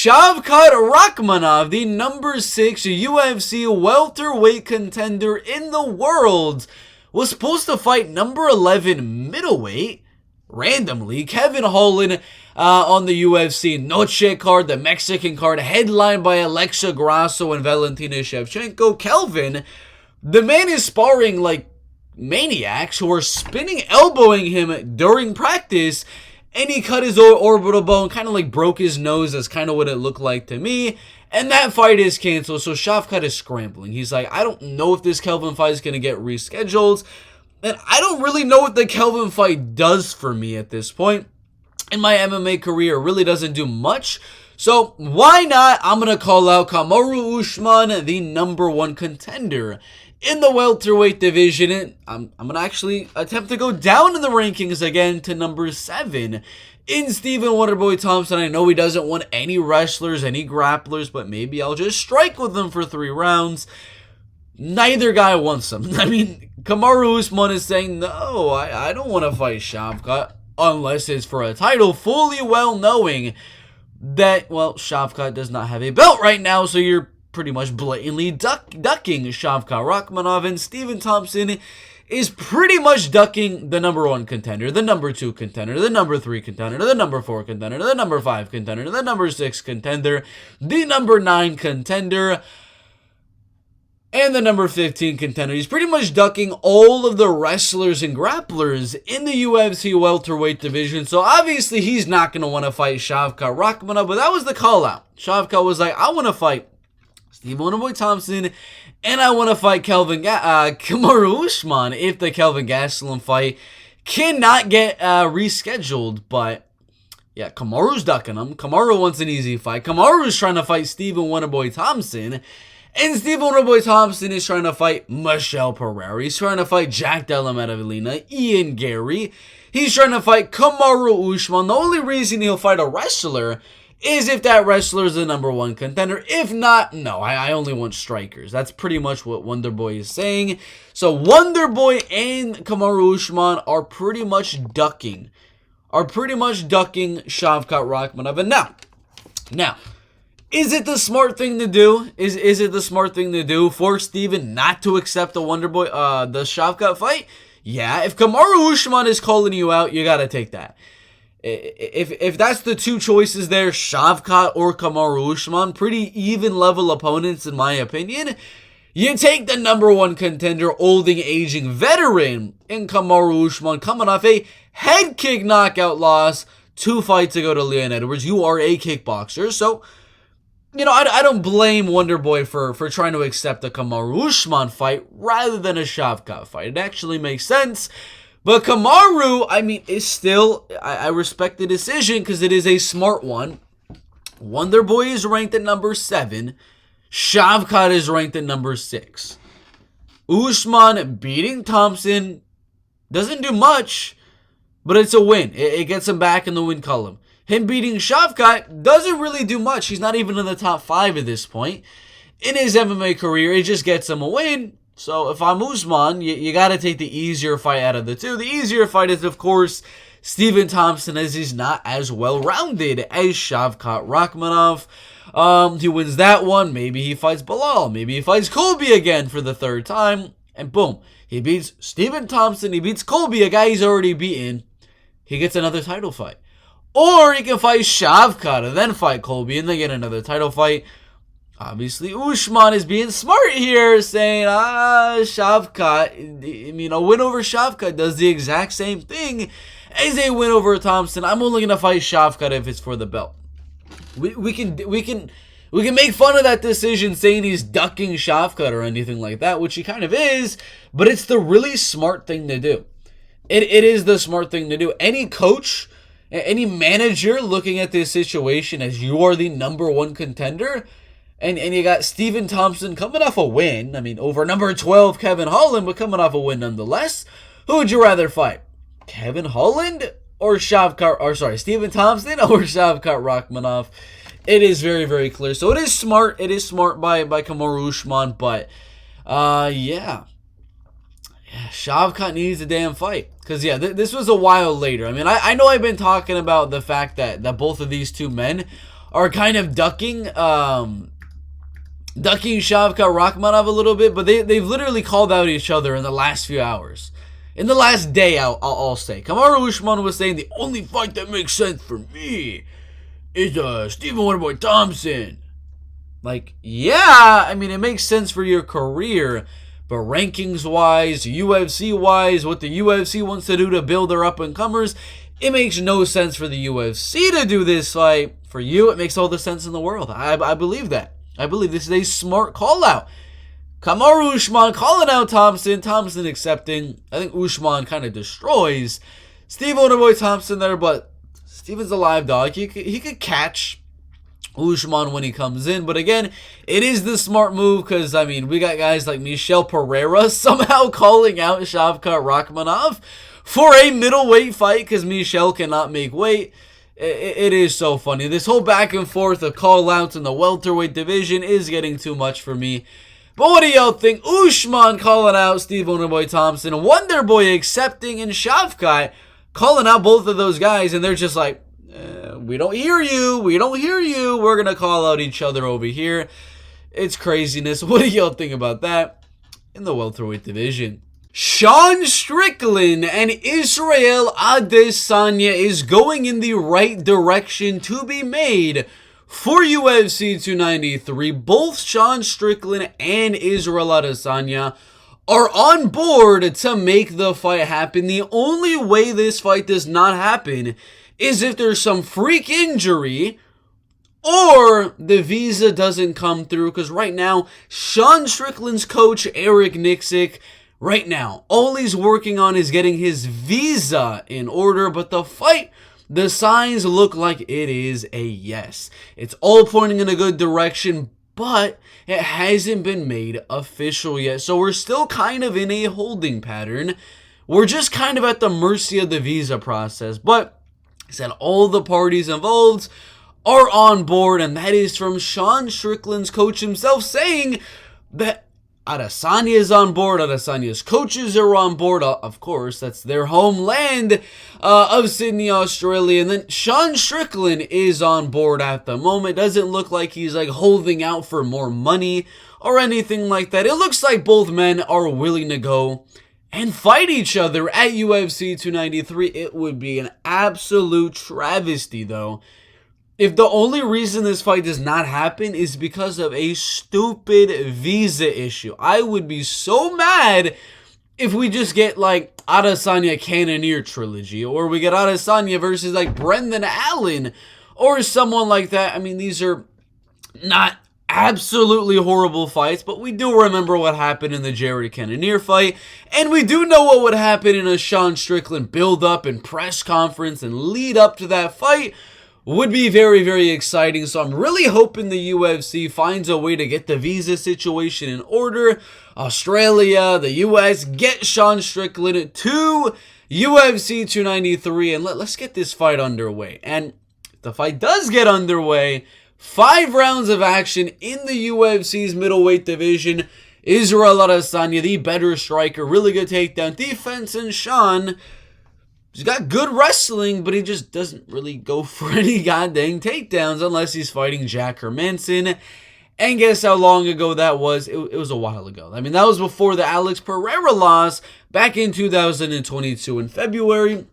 Shavkat Rakhmonov, the number 6 UFC welterweight contender in the world, was supposed to fight number 11 middleweight, randomly, Kevin Holland, on the UFC Noche card, the Mexican card, headlined by Alexa Grasso and Valentina Shevchenko. Kelvin, the man is sparring like maniacs who are spinning, elbowing him during practice, and he cut his orbital bone, kind of like broke his nose. That's kind of what it looked like to me. And that fight is canceled, so Shavkat is scrambling. He's like, I don't know if this Kelvin fight is going to get rescheduled. And I don't really know what the Kelvin fight does for me at this point. In my MMA career, it really doesn't do much. So why not? I'm going to call out Kamaru Usman, the number 1 contender in the welterweight division. And I'm going to actually attempt to go down in the rankings again to number 7 in Stephen Wonderboy Thompson. I know he doesn't want any wrestlers, any grapplers, but maybe I'll just strike with them for 3 rounds. Neither guy wants them. I mean, Kamaru Usman is saying, no, I don't want to fight Shavkat unless it's for a title, fully well knowing that, well, Shavkat does not have a belt right now, so you're pretty much blatantly ducking Shavkat Rakhmonov, and Stephen Thompson is pretty much ducking the number 1 contender, the number 2 contender, the number 3 contender, the number 4 contender, the number 5 contender, the number 6 contender, the number 9 contender, and the number 15 contender. He's pretty much ducking all of the wrestlers and grapplers in the UFC welterweight division. So obviously he's not going to want to fight Shavkat Rakhmonov, but that was the call out. Shavkat was like, I want to fight Steve Wonderboy Thompson, and I want to fight Kamaru Usman if the Kelvin Gastelum fight cannot get rescheduled. But yeah, Kamaru's ducking him. Kamaru wants an easy fight. Kamaru's trying to fight Stephen Wonderboy Thompson. And Stephen Wonderboy Thompson is trying to fight Michelle Pereira. He's trying to fight Jack Della Maddalena, Ian Gary. He's trying to fight Kamaru Usman. The only reason he'll fight a wrestler is if that wrestler is the number 1 contender. If not, no, I only want strikers. That's pretty much what Wonderboy is saying. So Wonderboy and Kamaru Usman are pretty much ducking Shavkat Rakhmonov. And now, is it the smart thing to do? Is it the smart thing to do for Steven not to accept the Wonderboy, the Shavkat fight? Yeah, if Kamaru Usman is calling you out, you gotta take that. If that's the 2 choices there, Shavkat or Kamaru Usman, pretty even level opponents in my opinion. You take the number 1 contender, olding, aging veteran in Kamaru Usman, coming off a head kick knockout loss 2 fights ago to Leon Edwards. You are a kickboxer, so you know, I don't blame Wonderboy for trying to accept a Kamaru Usman fight rather than a Shavkat fight. It actually makes sense. But Kamaru, I mean, is still, I respect the decision because it is a smart one. Wonderboy is ranked at number 7. Shavkat is ranked at number 6. Usman beating Thompson doesn't do much, but it's a win. It gets him back in the win column. Him beating Shavkat doesn't really do much. He's not even in the top 5 at this point. In his MMA career, it just gets him a win. So if I'm Usman, you got to take the easier fight out of the 2. The easier fight is, of course, Stephen Thompson, as he's not as well-rounded as Shavkat Rakhmonov. He wins that one. Maybe he fights Bilal. Maybe he fights Colby again for the 3rd time. And boom, he beats Stephen Thompson. He beats Colby, a guy he's already beaten. He gets another title fight. Or he can fight Shavkat and then fight Colby and then get another title fight. Obviously, Usman is being smart here, saying, Shavkat, you know, win over Shavkat does the exact same thing as a win over Thompson. I'm only going to fight Shavkat if it's for the belt. We can make fun of that decision, saying he's ducking Shavkat or anything like that, which he kind of is, but it's the really smart thing to do. It is the smart thing to do. Any coach, any manager looking at this situation as you are the number 1 contender, and you got Stephen Thompson coming off a win, I mean, over number 12 Kevin Holland, but coming off a win nonetheless, who would you rather fight? Kevin Holland or Stephen Thompson or Shavkat Rakhmonov? It is very, very clear. So it is smart. It is smart by Kamaru Usman, but yeah, Shavkat needs a damn fight. Because, yeah, this was a while later. I mean, I know I've been talking about the fact that both of these 2 men are kind of ducking Shavkat Rakhmonov a little bit, but they've literally called out each other in the last few hours. In the last day, I'll say. Kamaru Usman was saying the only fight that makes sense for me is Stephen Wonderboy Thompson. Like, yeah, I mean, it makes sense for your career, but rankings-wise, UFC-wise, what the UFC wants to do to build their up-and-comers, it makes no sense for the UFC to do this fight. For you, it makes all the sense in the world. I believe that. I believe this is a smart call-out. Kamaru Usman calling out Thompson. Thompson accepting. I think Usman kind of destroys Steve Wonderboy Thompson there, but Steven's a live dog. He could catch Usman when he comes in. But again, it is the smart move because, I mean, we got guys like Michel Pereira somehow calling out Shavkat Rakhmonov for a middleweight fight because Michel cannot make weight. It is so funny. This whole back and forth of call-outs in the welterweight division is getting too much for me. But what do y'all think? Usman calling out Steve Wonderboy Thompson, Wonderboy accepting, and Shavkat calling out both of those guys, and they're just like, we don't hear you. We don't hear you. We're going to call out each other over here. It's craziness. What do y'all think about that in the welterweight division? Sean Strickland and Israel Adesanya is going in the right direction to be made for UFC 293. Both Sean Strickland and Israel Adesanya are on board to make the fight happen. The only way this fight does not happen is if there's some freak injury or the visa doesn't come through. Because right now, Sean Strickland's coach, Eric Nixick, right now, all he's working on is getting his visa in order. But the fight, the signs look like it is a yes. It's all pointing in a good direction, but it hasn't been made official yet. So we're still kind of in a holding pattern. We're just kind of at the mercy of the visa process. But he said all the parties involved are on board, and that is from Sean Strickland's coach himself saying that Adesanya is on board. Adesanya's coaches are on board. Of course, that's their homeland of Sydney, Australia. And then Sean Strickland is on board at the moment. Doesn't look like he's like holding out for more money or anything like that. It looks like both men are willing to go and fight each other at UFC 293. It would be an absolute travesty, though, if the only reason this fight does not happen is because of a stupid visa issue. I would be so mad if we just get like Adesanya Cannonier trilogy, or we get Adesanya versus like Brendan Allen or someone like that. I mean, these are not absolutely horrible fights, but we do remember what happened in the Jared Cannonier fight, and we do know what would happen in a Sean Strickland build-up and press conference and lead up to that fight. Would be very, very exciting. So I'm really hoping the UFC finds a way to get the visa situation in order. Australia, the US, get Sean Strickland to UFC 293, and let's get this fight underway. And if the fight does get underway, 5 rounds of action in the UFC's middleweight division. Israel Adesanya, the better striker, really good takedown defense, and Sean, he's got good wrestling, but he just doesn't really go for any goddamn takedowns unless he's fighting Jack Hermanson. And guess how long ago that was? It was a while ago. I mean, that was before the Alex Pereira loss back in 2022 in February.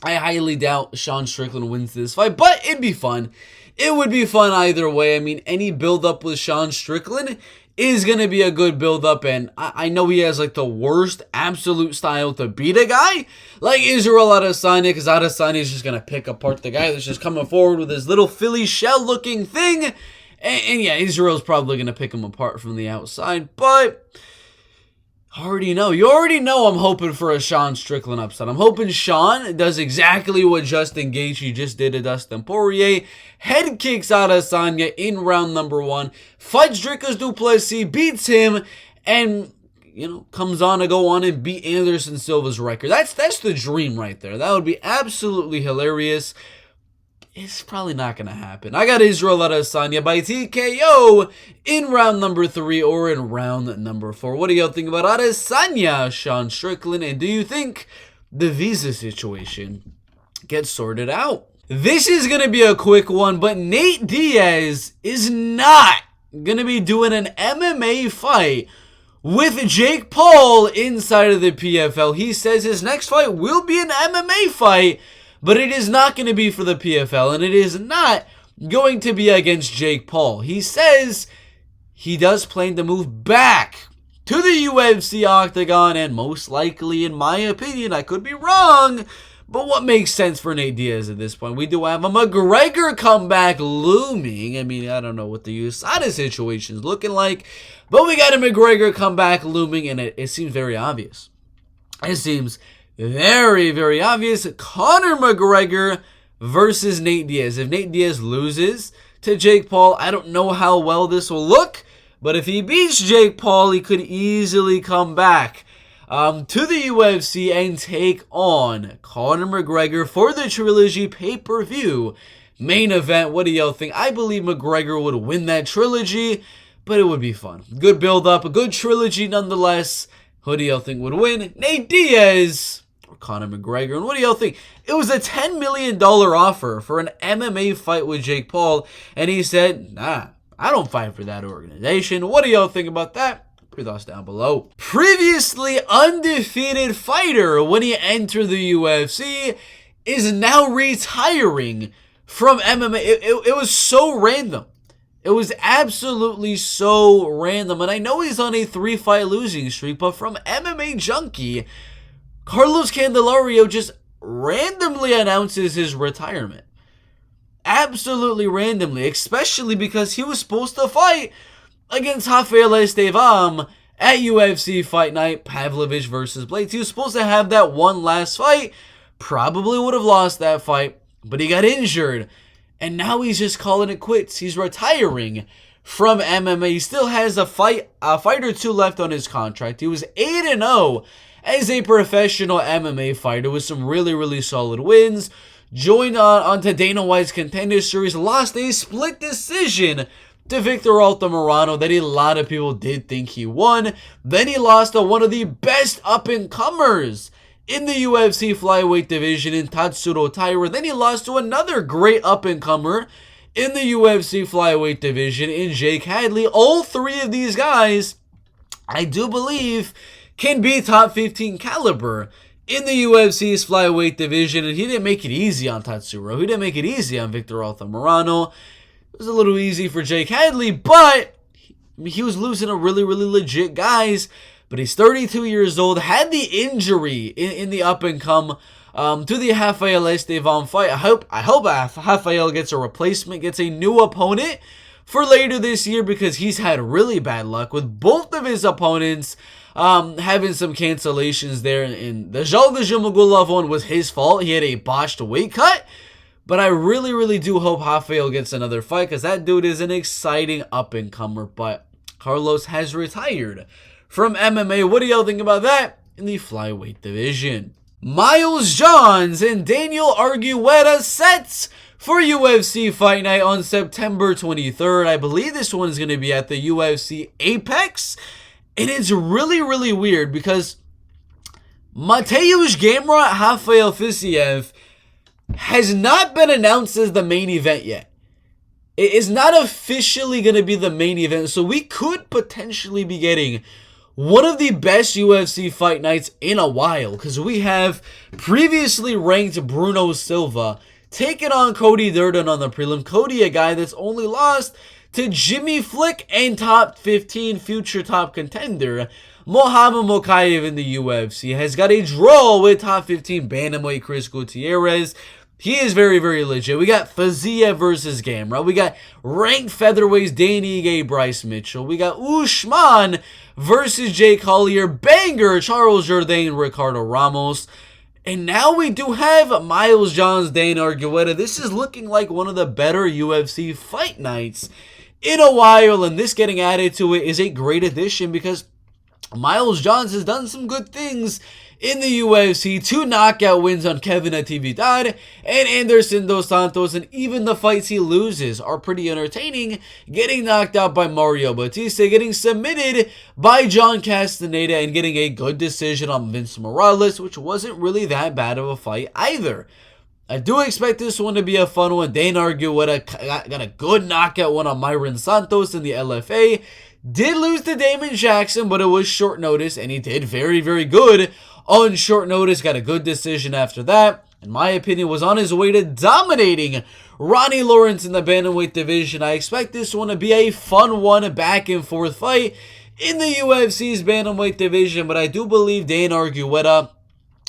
I highly doubt Sean Strickland wins this fight, but it'd be fun. It would be fun either way. I mean, any build-up with Sean Strickland is going to be a good build-up, and I know he has like the worst absolute style to beat a guy like Israel Adesanya, because Adesanya is just going to pick apart the guy that's just coming forward with his little Philly shell looking thing, and yeah, Israel's probably going to pick him apart from the outside, but you already know I'm hoping for a Sean Strickland upset. I'm hoping Sean does exactly what Justin Gaethje just did to Dustin Poirier. Head kicks Adesanya in round number 1. Fights Dricus du Plessis, beats him, and, comes on to go on and beat Anderson Silva's record. That's the dream right there. That would be absolutely hilarious. It's probably not going to happen. I got Israel Adesanya by TKO in round number 3 or in round number 4. What do y'all think about Adesanya, Sean Strickland? And do you think the visa situation gets sorted out? This is going to be a quick one, but Nate Diaz is not going to be doing an MMA fight with Jake Paul inside of the PFL. He says his next fight will be an MMA fight, but it is not going to be for the PFL, and it is not going to be against Jake Paul. He says he does plan to move back to the UFC octagon, and most likely, in my opinion, I could be wrong, but what makes sense for Nate Diaz at this point? We do have a McGregor comeback looming. I mean, I don't know what the USADA situation is looking like, but we got a McGregor comeback looming, and it seems very obvious. It seems very, very obvious. Conor McGregor versus Nate Diaz. If Nate Diaz loses to Jake Paul, I don't know how well this will look, but if he beats Jake Paul, he could easily come back to the UFC and take on Conor McGregor for the Trilogy pay-per-view main event. What do y'all think? I believe McGregor would win that Trilogy, but it would be fun. Good build-up, a good Trilogy nonetheless. Who do y'all think would win? Nate Diaz or Conor McGregor? And what do y'all think? It was a $10 million offer for an MMA fight with Jake Paul, and he said, nah, I don't fight for that organization. What do y'all think about that? Put your thoughts down below. Previously undefeated fighter when he entered the UFC is now retiring from MMA. It was so random. It was absolutely so random. And I know he's on a 3-fight losing streak, but from MMA Junkie, Carlos Candelario just randomly announces his retirement. Absolutely randomly, especially because he was supposed to fight against Rafael Estevam at UFC Fight Night, Pavlovich versus Blades. He was supposed to have that one last fight, probably would have lost that fight, but he got injured, and now he's just calling it quits. He's retiring from MMA. He still has a fight or two left on his contract. He was 8-0 as a professional MMA fighter with some really, really solid wins. Joined onto Dana White's Contender Series, lost a split decision to Victor Altamirano that a lot of people did think he won. Then he lost to one of the best up-and-comers in the UFC flyweight division in Tatsuro Taira. Then he lost to another great up-and-comer in the UFC flyweight division in Jake Hadley. All three of these guys, I do believe, can be top 15 caliber in the UFC's flyweight division, and he didn't make it easy on Tatsuro. He didn't make it easy on Victor Altamirano. It was a little easy for Jake Hadley, but he was losing to really, really legit guys. But he's 32 years old, had the injury in the up-and-come to the Rafael Estevam fight. I hope Rafael gets a replacement, gets a new opponent for later this year, because he's had really bad luck with both of his opponents having some cancellations there. And the Zhalga Zhumagulov one was his fault. He had a botched weight cut. But I really, really do hope Rafael gets another fight, because that dude is an exciting up-and-comer. But Carlos has retired from MMA. What do y'all think about that in the flyweight division? Miles Johns and Daniel Argueta sets for UFC Fight Night on September 23rd. I believe this one is going to be at the UFC Apex. And it's really, really weird because Mateusz Gamrot, Rafael Fiziev has not been announced as the main event yet. It is not officially going to be the main event, so we could potentially be getting one of the best UFC fight nights in a while, because we have previously ranked Bruno Silva taking on Cody Durden on the prelim. Cody, a guy that's only lost to Jimmy Flick and top 15 future top contender Mohamed Mokaev in the UFC, has got a draw with top 15 bantamweight Chris Gutierrez. He is very, very legit. We got Fiziev versus Gamrot. We got ranked featherweights Danny Ige, Bryce Mitchell. We got Usman versus Jake Collier, Banger, Charles Jourdain, Ricardo Ramos. And now we do have Miles Johns, Dan Argueta. This is looking like one of the better UFC fight nights in a while, and this getting added to it is a great addition because Miles Johns has done some good things in the UFC. 2 knockout wins on Kevin Natividad and Anderson Dos Santos, and even the fights he loses are pretty entertaining. Getting knocked out by Mario Batista, getting submitted by John Castaneda, and getting a good decision on Vince Morales, which wasn't really that bad of a fight either. I do expect this one to be a fun one. Dane Argueta got a good knockout one on Myron Santos in the LFA. Did lose to Damon Jackson, but it was short notice, and he did very, very good on short notice. Got a good decision after that. In my opinion, was on his way to dominating Ronnie Lawrence in the bantamweight division. I expect this one to be a fun one, back and forth fight in the UFC's bantamweight division, but I do believe Dane Argueta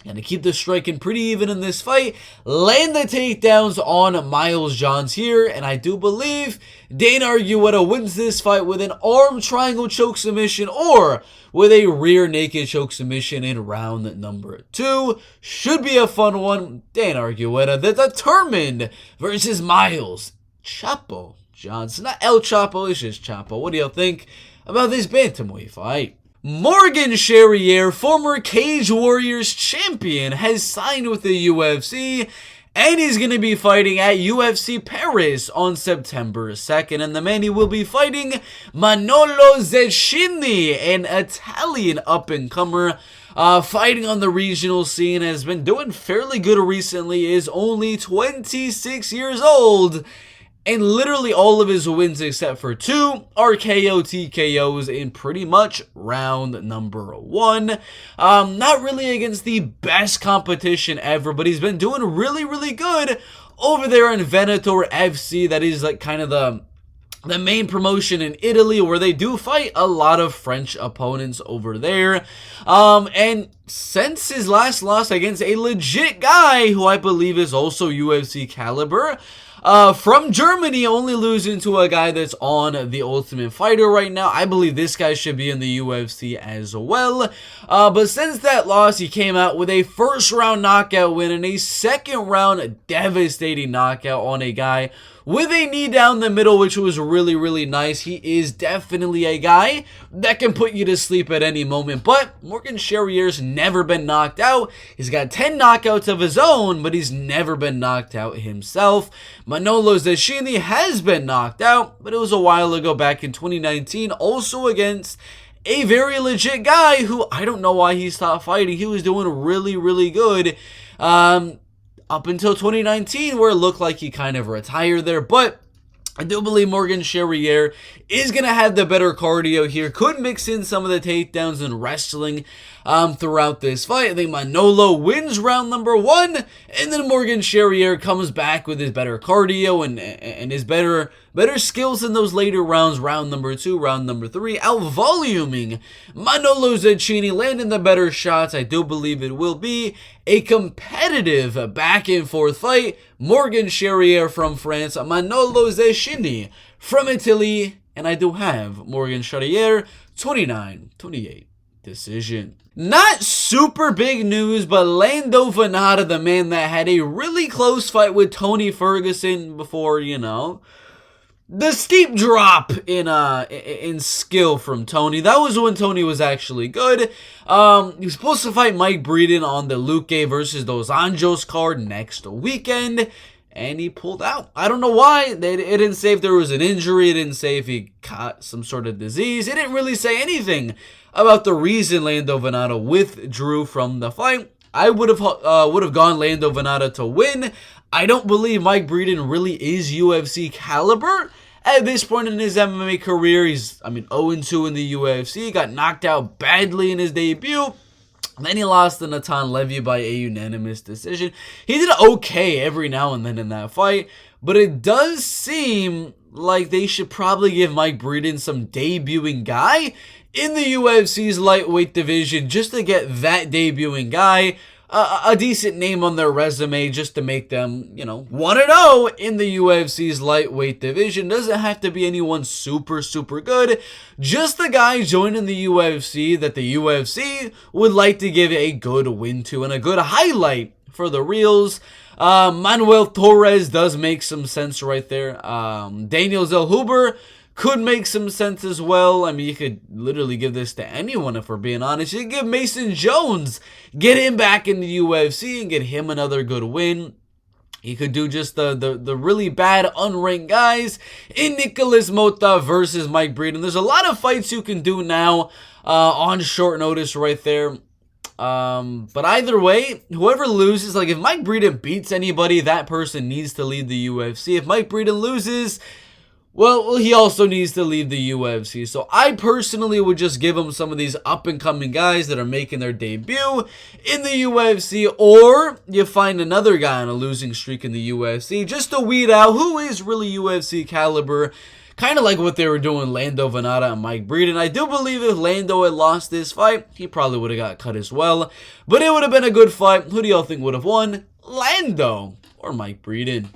gonna keep the striking pretty even in this fight, land the takedowns on Miles Johns here, and I do believe Dane Argueta wins this fight with an arm triangle choke submission or with a rear naked choke submission in round number 2. Should be a fun one. Dane Argueta, the determined, versus Miles Chapo Johnson. Not El Chapo, it's just Chapo. What do y'all think about this bantamweight fight? Morgan Charriere, former Cage Warriors champion, has signed with the UFC, and he's going to be fighting at UFC Paris on September 2nd. And the man he will be fighting, Manolo Zecchini, an Italian up-and-comer, fighting on the regional scene, has been doing fairly good recently, is only 26 years old. And literally all of his wins except for 2 are KO TKOs in pretty much round number 1. Not really against the best competition ever, but he's been doing really, really good over there in Venator FC. That is like kind of the main promotion in Italy, where they do fight a lot of French opponents over there. And since his last loss against a legit guy who I believe is also UFC caliber, from Germany, only losing to a guy that's on The Ultimate Fighter right now. I believe this guy should be in the UFC as well. But since that loss, he came out with a first round knockout win and a second round devastating knockout on a guy with a knee down the middle, which was really, really nice. He is definitely a guy that can put you to sleep at any moment. But Morgan Charriere's never been knocked out. He's got 10 knockouts of his own, but he's never been knocked out himself. Manolo Zecchini has been knocked out, but it was a while ago, back in 2019, also against a very legit guy who I don't know why he stopped fighting. He was doing really, really good up until 2019, where it looked like he kind of retired there. But I do believe Morgan Charriere is going to have the better cardio here. Could mix in some of the takedowns and wrestling throughout this fight. I think Manolo wins round number 1, and then Morgan Charriere comes back with his better cardio and his better skills in those later rounds, round number 2, round number 3, out-voluming Manolo Zecchini, landing the better shots. I do believe it will be a competitive back-and-forth fight. Morgan Charriere from France, Manolo Zecchini from Italy, and I do have Morgan Charriere 29-28 decision. Not super big news, but Lando Vannata, the man that had a really close fight with Tony Ferguson before, the steep drop in skill from Tony. That was when Tony was actually good. He was supposed to fight Mike Breeden on the Luque versus Dos Anjos card next weekend, and he pulled out. I don't know why. It didn't say if there was an injury. It didn't say if he caught some sort of disease. It didn't really say anything about the reason Lando Vannata withdrew from the fight. I would have gone Lando Vannata to win. I don't believe Mike Breeden really is UFC caliber at this point in his MMA career. He's, 0-2 in the UFC. Got knocked out badly in his debut. Then he lost to Natan Levy by a unanimous decision. He did okay every now and then in that fight, but it does seem like they should probably give Mike Breeden some debuting guy in the UFC's lightweight division, just to get that debuting guy a decent name on their resume, just to make them, 1-0 in the UFC's lightweight division. Doesn't have to be anyone super, super good. Just the guy joining the UFC that the UFC would like to give a good win to and a good highlight for the reels. Manuel Torres does make some sense right there. Daniel Zellhuber could make some sense as well. You could literally give this to anyone if we're being honest. You could give Mason Jones, get him back in the UFC and get him another good win. You could do just the really bad unranked guys in Nicholas Mota versus Mike Breeden. There's a lot of fights you can do now on short notice right there. But either way, whoever loses, like if Mike Breeden beats anybody, that person needs to leave the UFC. If Mike Breeden loses, well, he also needs to leave the UFC. So I personally would just give him some of these up-and-coming guys that are making their debut in the UFC, or you find another guy on a losing streak in the UFC just to weed out who is really UFC caliber. Kind of like what they were doing Lando, Vannata, and Mike Breeden. I do believe if Lando had lost this fight, he probably would have got cut as well. But it would have been a good fight. Who do y'all think would have won? Lando or Mike Breeden?